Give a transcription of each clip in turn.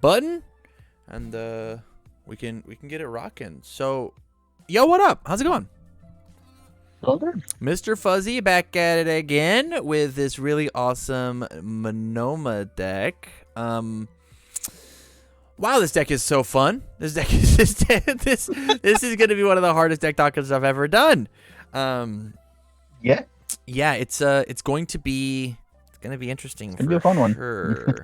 button, and we can get it rocking. So, yo, what up? How's it going? Well done. Mr. Fuzzy back at it again with this really awesome Monoma deck. Wow, this deck is so fun. This deck is this is gonna be one of the hardest deck talkers I've ever done. Yeah, it's going to be interesting. it's gonna be a fun one. Sure.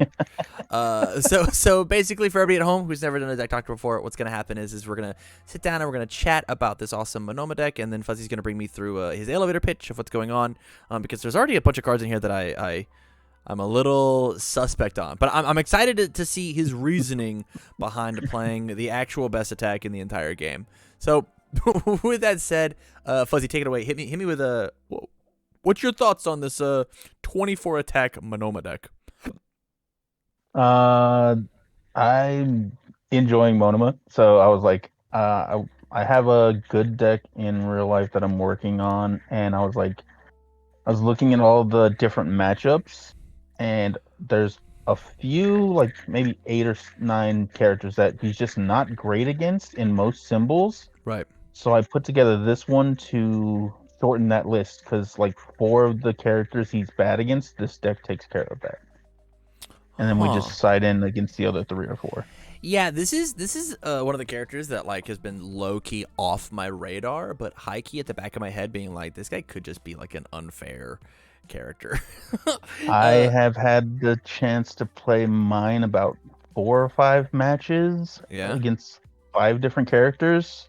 So basically, for everybody at home who's never done a deck talker before, what's gonna happen is we're gonna sit down and we're gonna chat about this awesome Monoma deck, and then Fuzzy's gonna bring me through his elevator pitch of what's going on, because there's already a bunch of cards in here that I'm a little suspect on, but I'm excited to see his reasoning behind playing the actual best attack in the entire game. So, with that said, Fuzzy, take it away. Hit me with a. What's your thoughts on this 24 attack Monoma deck? I'm enjoying Monoma, so I was like, I have a good deck in real life that I'm working on, and I was looking at all the different matchups, and there's a few, like maybe 8 or 9 characters that he's just not great against in most symbols. Right. So I put together this one to shorten that list, because like 4 of the characters he's bad against, this deck takes care of that. And then we just side in against the other 3 or 4. Yeah, this is one of the characters that like has been low key off my radar, but high key at the back of my head, being like, this guy could just be like an unfair character. I have had the chance to play mine about 4 or 5 matches against 5 different characters,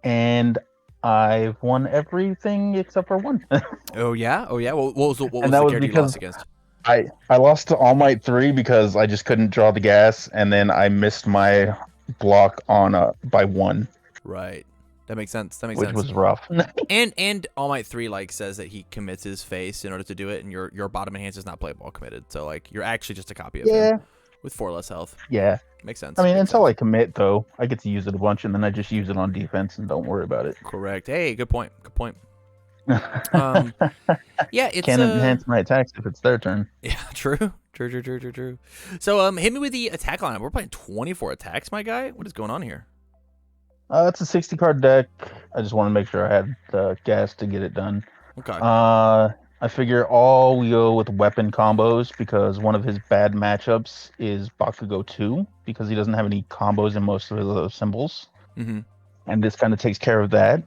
and I've won everything except for 1. Oh yeah. Well, what was the that was character you because lost against? I lost to All Might 3 because I just couldn't draw the gas, and then I missed my block on by 1. Right. That makes sense. Which was rough. and All Might 3 like says that he commits his face in order to do it, and your bottom enhance does not play ball committed. So like you're actually just a copy of him with 4 less health. Yeah. Makes sense. I mean, until I commit, though, I get to use it a bunch, and then I just use it on defense and don't worry about it. Correct. Hey, good point. Yeah, it's can't enhance my attacks if it's their turn. Yeah, true. So hit me with the attack lineup. We're playing 24 attacks, my guy. What is going on here? It's a 60 card deck. I just want to make sure I had the gas to get it done. Okay. I figure we go with weapon combos, because one of his bad matchups is Bakugo 2, because he doesn't have any combos in most of his other symbols. Mm-hmm. And this kind of takes care of that.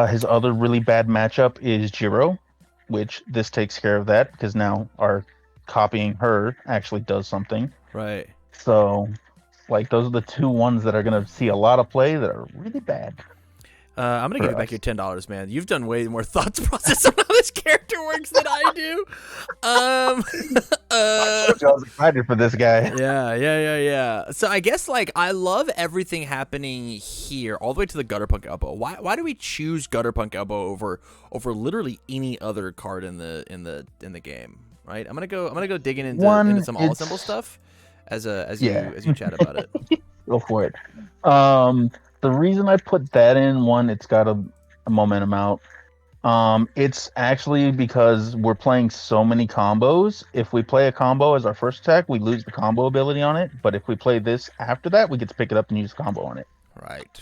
His other really bad matchup is Jiro, which this takes care of that, because now our copying her actually does something. Right. So, like, those are the 2 ones that are going to see a lot of play that are really bad. I'm going to give you back your $10, man. You've done way more thoughts process on how this character works than I do. I was excited for this guy. Yeah. So I guess, like, I love everything happening here, all the way to the Gutterpunk Elbow. Why do we choose Gutterpunk Elbow over literally any other card in the game? Right? I'm gonna go digging into some all symbol stuff as you chat about it. Go for it. The reason I put that in, one, it's got a momentum out. It's actually because we're playing so many combos. If we play a combo as our first attack, we lose the combo ability on it. But if we play this after that, we get to pick it up and use the combo on it. Right.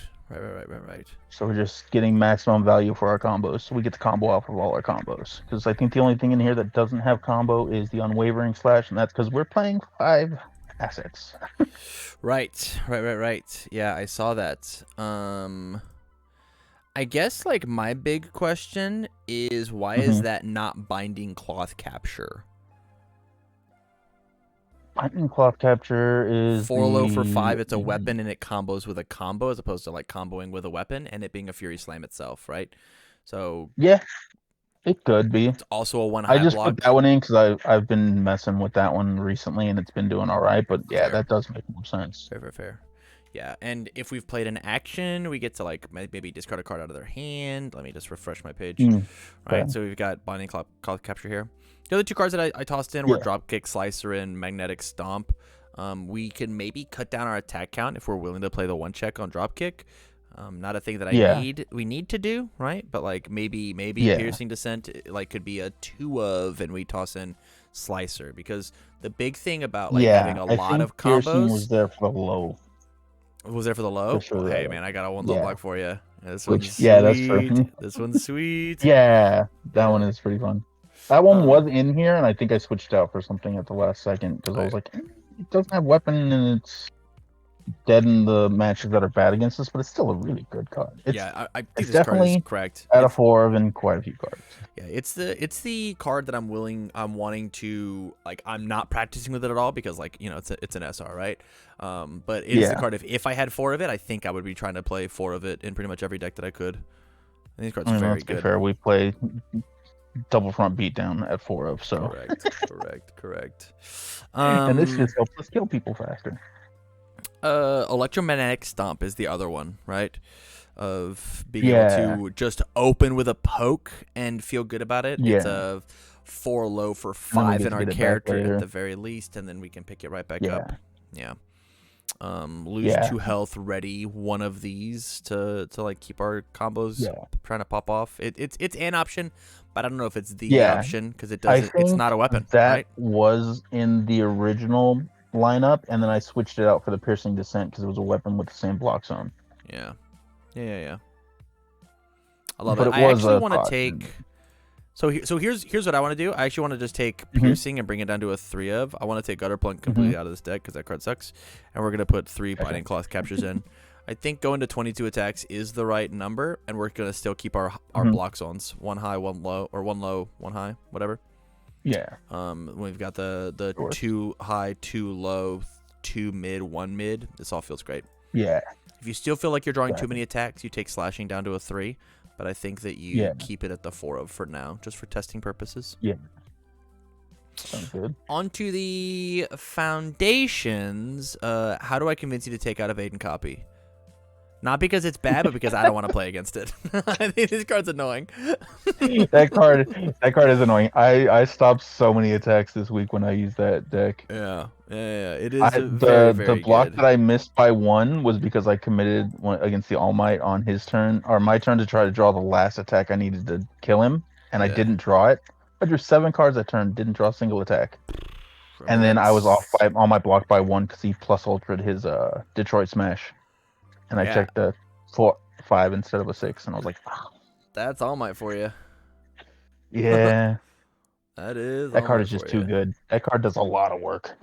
So we're just getting maximum value for our combos. So we get the combo off of all our combos. Because I think the only thing in here that doesn't have combo is the Unwavering Slash, and that's because we're playing 5 assets. Right. Yeah, I saw that. I guess, like, my big question is, why is that not Binding Cloth Capture? Binding Cloth Capture is 4 low for 5. It's a weapon, and it combos with a combo, as opposed to, like, comboing with a weapon, and it being a Fury Slam itself, right? So yeah, it could be. It's also a 1 high block. I just put that one in because I've been messing with that one recently, and it's been doing all right. But yeah, that does make more sense. Fair. Yeah, and if we've played an action, we get to, like, maybe discard a card out of their hand. Let me just refresh my page. All right, so we've got Binding Cloth Capture here. The other 2 cards that I tossed in were Dropkick Slicer and Magnetic Stomp. We can maybe cut down our attack count if we're willing to play the 1-check on Dropkick. Not a thing that we need to do, right? But like maybe Piercing Descent like could be a 2 of, and we toss in slicer, because the big thing about like having a I lot think of piercing combos was there for the low. was there for the low. Just for Well, hey the man, I got a one low yeah. block for you. This one's Which that's true. sweet. This one's sweet. Yeah, that one Yeah. is pretty fun. That one was Um. in here, and I think I switched out for something at the last second because I Alright. was like, it doesn't have weapon and it's dead in the matches that are bad against us, but it's still a really good card. Yeah, I think It's this card is definitely correct. out of It's 4 of in quite a few cards. yeah, it's the card that I'm wanting to like. I'm not practicing with it at all because like it's an SR, right? But it is the Yeah, card. If I had 4 of it, I think I would be trying to play 4 of it in pretty much every deck that I could. And these cards I are mean, very let's be good. fair. We play double front beatdown at 4 of, so Correct. and this just helps us kill people faster. Electromagnetic Stomp is the other one, right? Of being able Yeah, to just open with a poke and feel good about it. It's yeah, a 4 low for and then we 5 get in to our get it back character at later. the very least, and then we can pick it right back up. Yeah, Yeah. Lose yeah, 2 health, ready one of these to like keep our combos yeah, trying to pop off. It's an option, but I don't know if it's the yeah. option because it I doesn't. It's think not a weapon, that right? was in the original lineup, and then I switched it out for the piercing descent because it was a weapon with the same block zone. Yeah. I love But it. it I was actually a want to thought. take. So here's what I want to do. I actually want to just take Mhm. piercing and bring it down to a 3 of. I want to take gutter plunk completely out of this deck because that card sucks, and we're gonna put 3 biting cloth captures in. I think going to 22 attacks is the right number, and we're gonna still keep our Mhm. block zones 1 high, 1 low, or 1 low, 1 high, whatever. Yeah. We've got the Sure. 2 high, 2 low, 2 mid, 1 mid. This all feels great. Yeah. If you still feel like you're drawing too Exactly. many attacks, you take slashing down to a 3. But I think that you Yeah. keep it at the 4 of for now, just for testing purposes. Yeah. Sounds good. Onto the foundations. How do I convince you to take out a Vaden copy? Not because it's bad, but because I don't want to play against it. I think this card's annoying. that card is annoying. I stopped so many attacks this week when I used that deck. Yeah. It is The very block good. that I missed by 1 was because I committed against the All Might on his turn, or my turn, to try to draw the last attack I needed to kill him, and I Yeah. didn't draw it. I drew 7 cards that turn, didn't draw a single attack. And then I was off on my block by 1 because he plus ultra'd his Detroit Smash, and I checked the 4-5 instead of a 6, and I was like, oh. That's All Might for you. Yeah. That is. That card is just too good. That card does a lot of work.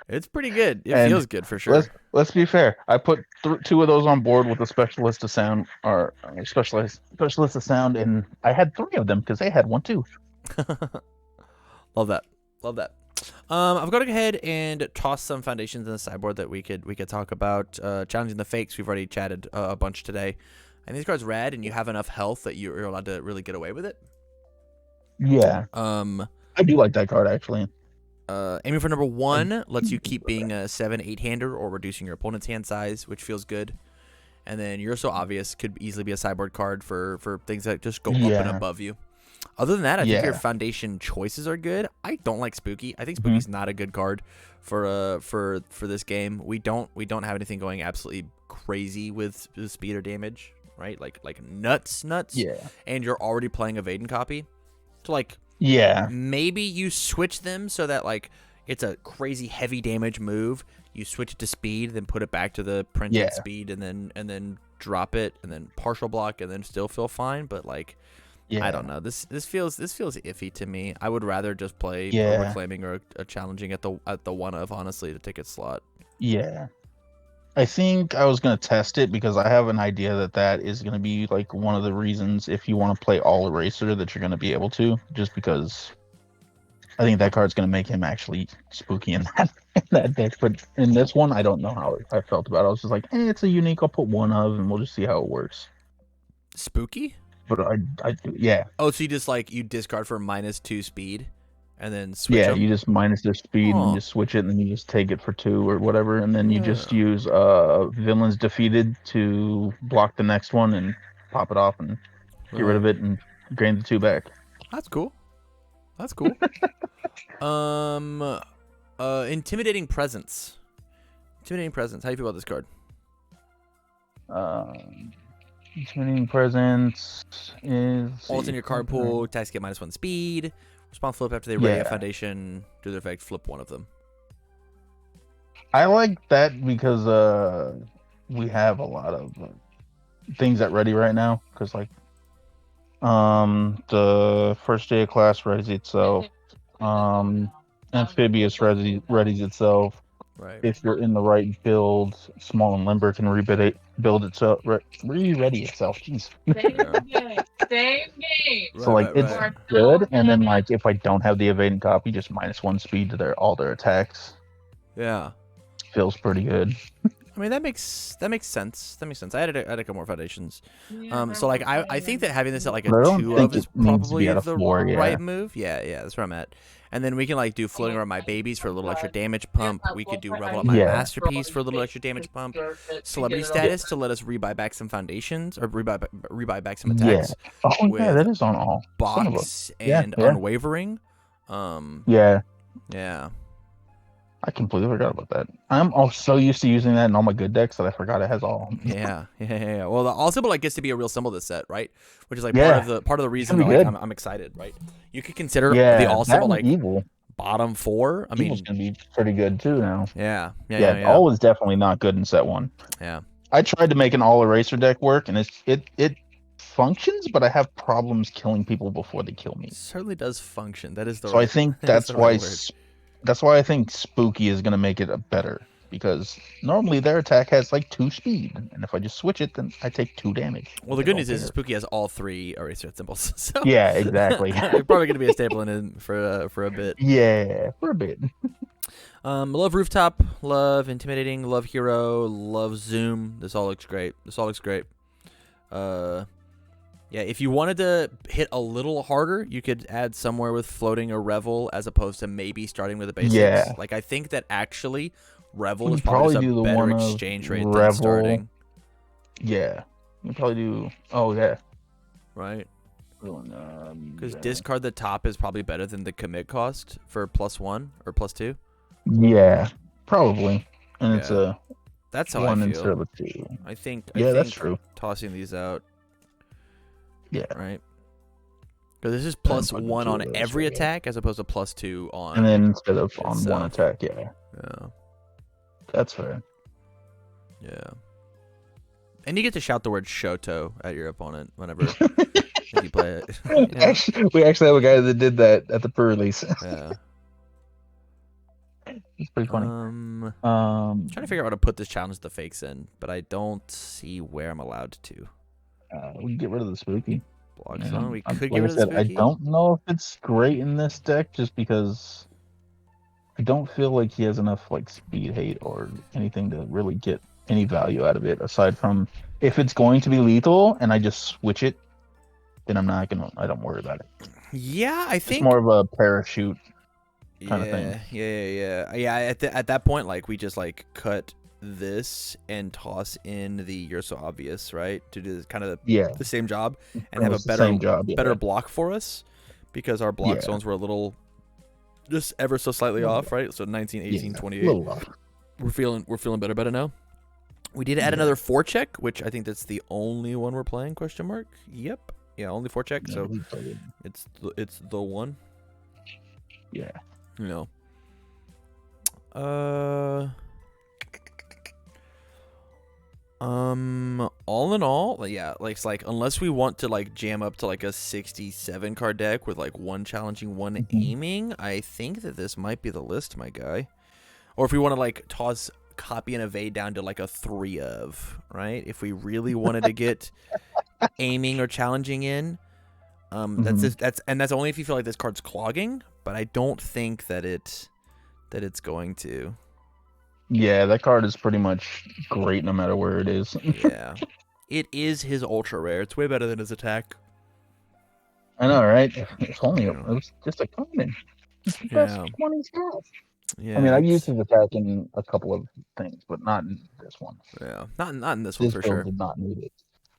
It's pretty good. It And feels good for sure. Let's be fair. I put 2 of those on board with a specialist of sound, or specialist of sound, and I had 3 of them because they had 1 too. Love that. I've got to go ahead and toss some foundations in the sideboard that we could talk about. Challenging the fakes. We've already chatted a bunch today. And these cards rad, and you have enough health that you're allowed to really get away with it. Yeah. I do like that card actually. Aiming for number 1 lets you keep being a 7-8-hander or reducing your opponent's hand size, which feels good. And then You're So Obvious could easily be a sideboard card for things that just go up and above you. Other than that, I think your foundation choices are good. I don't like Spooky. I think Spooky's not a good card for this game. We don't have anything going absolutely crazy with speed or damage, right? Like nuts. Yeah. And you're already playing a Vaden copy. So like maybe you switch them so that like it's a crazy heavy damage move. You switch it to speed, then put it back to the printed speed, and then drop it, and then partial block, and then still feel fine. But like, I don't know. This feels iffy to me. I would rather just play a reclaiming or a challenging at the 1 of, honestly, to take its slot. Yeah. I think I was gonna test it because I have an idea that is gonna be like one of the reasons if you want to play all eraser that you're gonna be able to, just because I think that card's gonna make him actually spooky in that deck. But in this one, I don't know how I felt about it. I was just like, it's a unique. I'll put 1 of, and we'll just see how it works. Spooky? But I. Oh, so you just you discard for -2 speed, and then switch Yeah, them? you just minus their speed and just switch it, and then you just take it for 2 or whatever, and then you just use Villains Defeated to block the next one and pop it off and get rid of it and gain the 2 back. That's cool. Intimidating Presence. How do you feel about this card? Intimidating Presence is... All in your card pool. Attacks get -1 speed. Spawn flip after they ready a Yeah. foundation, do their effect, flip one of them. I like that because we have a lot of things at ready right now. Because like the first day of class readies itself. Amphibious readies itself. Right. If you're in the right build, small and limber can build itself, re-ready itself. Jeez. Same game. So like it's right. good, and then like if I don't have the evading copy, just -1 speed to all their attacks. Yeah. Feels pretty good. I mean that makes sense. That makes sense. I added a couple more foundations. So like I think that having this at like a But I don't 2 think of is it needs to be probably at a the 4, yeah. right move. Yeah, that's where I'm at. And then we can like do floating around my babies for a little extra damage pump. We could do revel up my Yeah. masterpiece for a little extra damage pump. Celebrity status to let us rebuy back some foundations or rebuy back some attacks. Oh yeah, with that is on all. Son of a- Box Yeah, and yeah. unwavering. Yeah, Yeah. I completely forgot about that. I'm so used to using that in all my good decks that I forgot it has all. Yeah. Well, the all symbol like gets to be a real symbol of this set, right? Which is like Yeah. part of the reason gonna that be like, good. I'm excited, right? You could consider Yeah, the all that symbol and like evil. bottom 4. I Evil's mean, gonna be pretty good too now. yeah. All is definitely not good in set 1. Yeah. I tried to make an all eraser deck work, and it functions, but I have problems killing people before they kill me. It certainly does function. That is the So I think that is that's the why right word. that's why I think Spooky is gonna make it a better, because normally their attack has like 2 speed, and if I just switch it, then I take 2 damage. Well, the I good don't news is care. Spooky has all 3 eraser symbols. So Yeah, exactly. You're probably gonna be a staple in for a bit. Yeah, for a bit. Love Rooftop, love Intimidating, love Hero, love Zoom. This all looks great. Yeah, if you wanted to hit a little harder, you could add somewhere with floating or revel as opposed to maybe starting with the basics. Yeah. Like I think that actually revel We is could probably probably just do a the better one of exchange rate than Revel. starting. Yeah, you probably do. Oh yeah, Right? Because yeah. discard the top is probably better than the commit cost for +1 or +2. Yeah, probably. And it's Yeah. a That's how 1 I instead feel. of a 2. I think Yeah, that's true. tossing these out. Yeah. Right? Because this is fucking +1 two on of those, every yeah. attack as opposed to +2 on. And then instead of on itself. one attack, yeah, Yeah. that's fair. Yeah. And you get to shout the word Shoto at your opponent whenever you play it. Yeah. We actually have a guy that did that at the pre-release. Yeah. It's pretty funny. I'm Um, trying to figure out how to put this challenge the fakes in, but I don't see where I'm allowed to. we can get rid of the spooky. Block zone. We Like could I get rid of the said, I spooky. don't know if it's great in this deck, just because I don't feel like he has enough like speed hate or anything to really get any value out of it. Aside from if it's going to be lethal and I just switch it, then I don't worry about it. Yeah, I It's think more of a parachute kind of thing. Yeah. At that point, like we just like cut this and toss in the "You're So Obvious," right, to do kind of Yeah, the same job and It have a was the better same job, yeah. better block for us because our block Yeah. zones were a little just ever so slightly Little off, right? So 19, 18, Yeah, 28. little off. We're feeling better now. We did add Yeah. another 4-check, which I think that's the only one we're playing? Question mark. Yep. Yeah, only 4-check. Yeah, So we played it. it's the one. Yeah. You know. All in all, yeah, like it's like unless we want to like jam up to like a 67 card deck with like 1 challenging, 1 Mhm. aiming, I think that this might be the list, my guy. Or if we want to like toss copy and evade down to like a 3 of, right? If we really wanted to get aiming or challenging in, that's only if you feel like this card's clogging, but I don't think that it's going to. Yeah, that card is pretty much great no matter where it is. Yeah. It is his ultra rare. It's way better than his attack. I know, right? It's only it was just a common. It's the best Yeah. one he's got. Yeah. I mean, I've it's- used his attack in a couple of things, but not in this one. Yeah. Not in this one This for build sure. did not need it.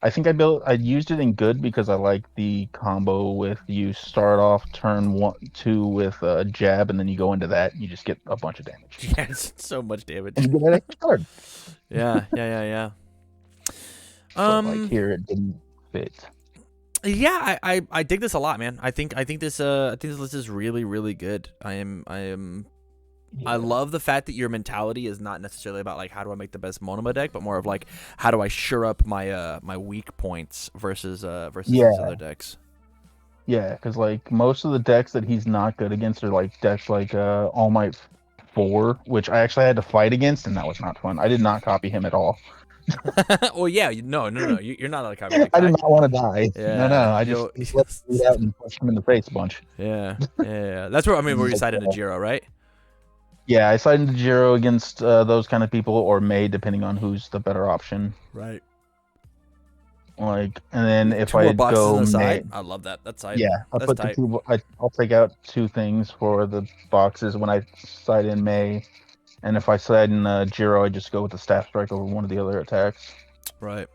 I think I used it in good because I like the combo with you start off turn 2 with a jab, and then you go into that, and you just get a bunch of damage. Yeah, it's so much damage. And you get that extra card. Yeah. But like here, it didn't fit. Yeah, I dig this a lot, man. I think this list is really, really good. I love the fact that your mentality is not necessarily about like how do I make the best Monoma deck, but more of like how do I shore up my my weak points versus these other decks. Yeah, because like most of the decks that he's not good against are like decks like All Might 4, which I actually had to fight against, and that was not fun. I did not copy him at all. Well, yeah, no, you're not a copy deck I guy. did not want to die. Yeah, No, I just let it out and pushed him in the face a bunch. Yeah. That's where where you side into Jiro, right? Yeah, I side into Jiro against those kind of people, or May, depending on who's the better option. Right. Like, and then if Two more I boxes go on the May, side. I love that. That's tight. yeah, I'll That's put tight. I'll take out 2 things for the boxes when I side in May, and if I side in Jiro, I just go with the staff strike over one of the other attacks. Right.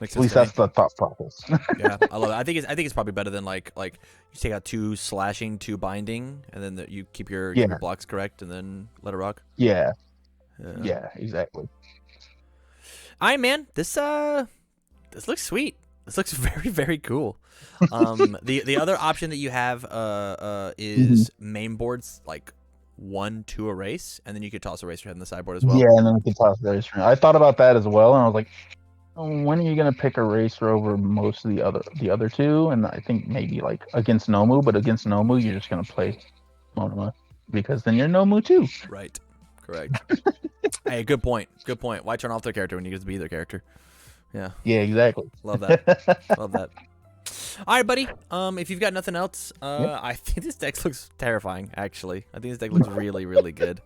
Makes At least that's the thought process. Yeah, I love it. I think it's probably better than like you take out 2 slashing, 2 binding, and then you keep your blocks correct, and then let it rock. Yeah, exactly. All right, man. This looks sweet. This looks very, very cool. The other option that you have is main boards like 1 to erase, and then you could toss eraser head in the sideboard as well. Yeah, and then we can toss eraser. I thought about that as well, and I was like, when are you gonna pick eraser over most of the other 2? And I think maybe like against Nomu, but against Nomu, you're just gonna play Monoma because then you're Nomu too. Right. Correct. Hey, good point. Good point. Why turn off their character when you get to be their character? Yeah. Yeah, exactly. Love that. Love that. All right, buddy. If you've got nothing else, I think this deck looks terrifying. Actually, I think this deck looks really, really good.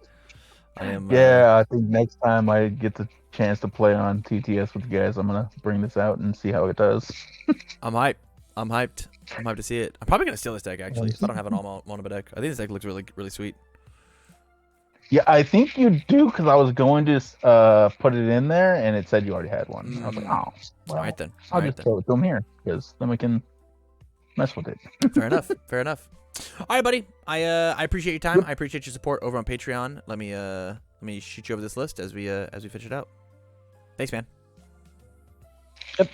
I am. Yeah, I think next time I get the chance to play on TTS with you guys, I'm gonna bring this out and see how it does. I'm hyped. I'm hyped to see it. I'm probably gonna steal this deck actually. If I don't have an all Monoma deck, I think this deck looks really, really sweet. Yeah, I think you do because I was going to put it in there and it said you already had one. I was like, oh, well, all right then. I'll just throw it to him here because then we can mess with it. Fair enough. Fair enough. All right, buddy. I appreciate your time. I appreciate your support over on Patreon. Let me shoot you over this list as we finish it out. Thanks, man. Yep.